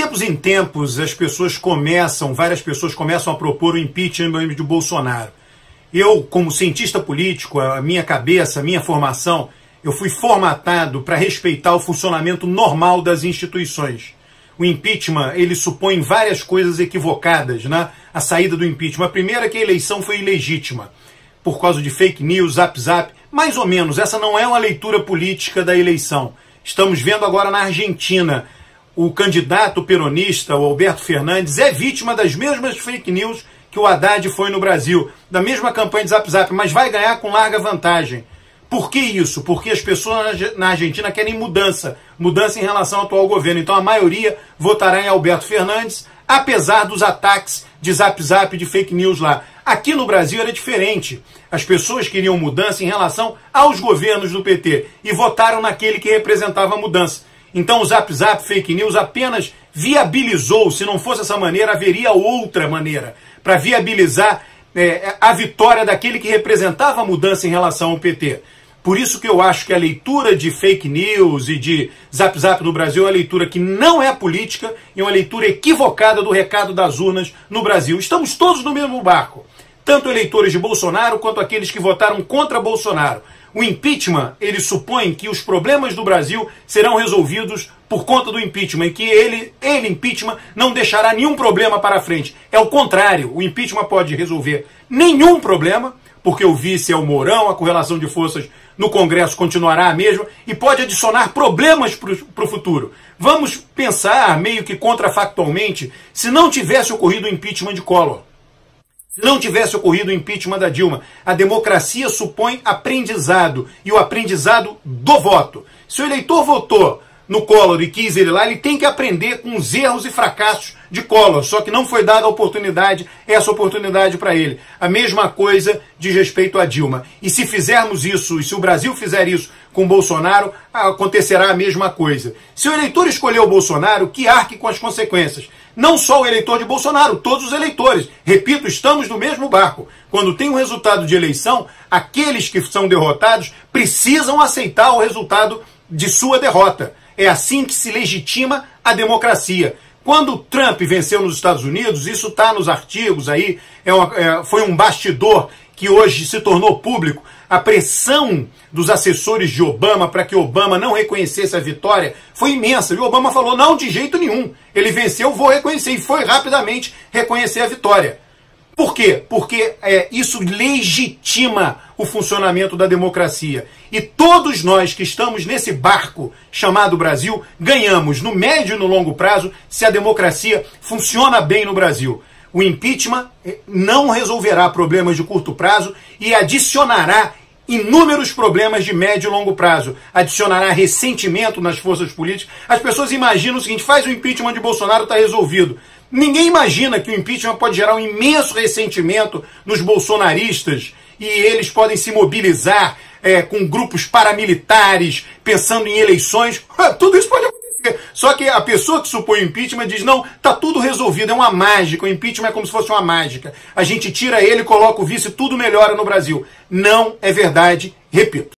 tempos em tempos, várias pessoas começam a propor o impeachment de Bolsonaro. Eu, como cientista político, a minha cabeça, a minha formação, eu fui formatado para respeitar o funcionamento normal das instituições. O impeachment, ele supõe várias coisas equivocadas, né? A saída do impeachment. A primeira é que a eleição foi ilegítima, por causa de fake news, zap. Mais ou menos, essa não é uma leitura política da eleição. Estamos vendo agora na Argentina, o candidato peronista, o Alberto Fernandes, é vítima das mesmas fake news que o Haddad foi no Brasil, da mesma campanha de zap, mas vai ganhar com larga vantagem. Por que isso? Porque as pessoas na Argentina querem mudança em relação ao atual governo. Então a maioria votará em Alberto Fernandes, apesar dos ataques de zap, de fake news lá. Aqui no Brasil era diferente. As pessoas queriam mudança em relação aos governos do PT e votaram naquele que representava a mudança. Então o zap, fake news apenas viabilizou, se não fosse essa maneira, haveria outra maneira, para viabilizar a vitória daquele que representava a mudança em relação ao PT. Por isso que eu acho que a leitura de fake news e de zap no Brasil é uma leitura que não é política e uma leitura equivocada do recado das urnas no Brasil. Estamos todos no mesmo barco, tanto eleitores de Bolsonaro quanto aqueles que votaram contra Bolsonaro. O impeachment, ele supõe que os problemas do Brasil serão resolvidos por conta do impeachment, e que ele, impeachment, não deixará nenhum problema para frente. É o contrário, o impeachment pode resolver nenhum problema, porque o vice é o Mourão, a correlação de forças no Congresso continuará a mesma, e pode adicionar problemas para o futuro. Vamos pensar, meio que contrafactualmente, se não tivesse ocorrido o impeachment de Collor, se não tivesse ocorrido o impeachment da Dilma, a democracia supõe aprendizado, e o aprendizado do voto. Se o eleitor votou no Collor e quis ele lá, ele tem que aprender com os erros e fracassos de Collor, só que não foi dada a oportunidade, essa oportunidade para ele. A mesma coisa diz respeito a Dilma. E se fizermos isso, e se o Brasil fizer isso com Bolsonaro, acontecerá a mesma coisa. Se o eleitor escolheu o Bolsonaro, que arque com as consequências. Não só o eleitor de Bolsonaro, todos os eleitores. Repito, estamos no mesmo barco. Quando tem um resultado de eleição, aqueles que são derrotados precisam aceitar o resultado de sua derrota. É assim que se legitima a democracia. Quando Trump venceu nos Estados Unidos, isso está nos artigos aí, foi um bastidor que hoje se tornou público. A pressão dos assessores de Obama para que Obama não reconhecesse a vitória foi imensa. E o Obama falou, não, de jeito nenhum. Ele venceu, vou reconhecer. E foi rapidamente reconhecer a vitória. Por quê? Porque isso legitima o funcionamento da democracia. E todos nós que estamos nesse barco chamado Brasil, ganhamos no médio e no longo prazo se a democracia funciona bem no Brasil. O impeachment não resolverá problemas de curto prazo e adicionará inúmeros problemas de médio e longo prazo. Adicionará ressentimento nas forças políticas. As pessoas imaginam o seguinte, faz o impeachment de Bolsonaro, está resolvido. Ninguém imagina que o impeachment pode gerar um imenso ressentimento nos bolsonaristas e eles podem se mobilizar com grupos paramilitares, pensando em eleições. Tudo isso pode acontecer. Só que a pessoa que supõe o impeachment diz, não, está tudo resolvido, é uma mágica, o impeachment é como se fosse uma mágica. A gente tira ele, coloca o vice, tudo melhora no Brasil. Não é verdade, repito.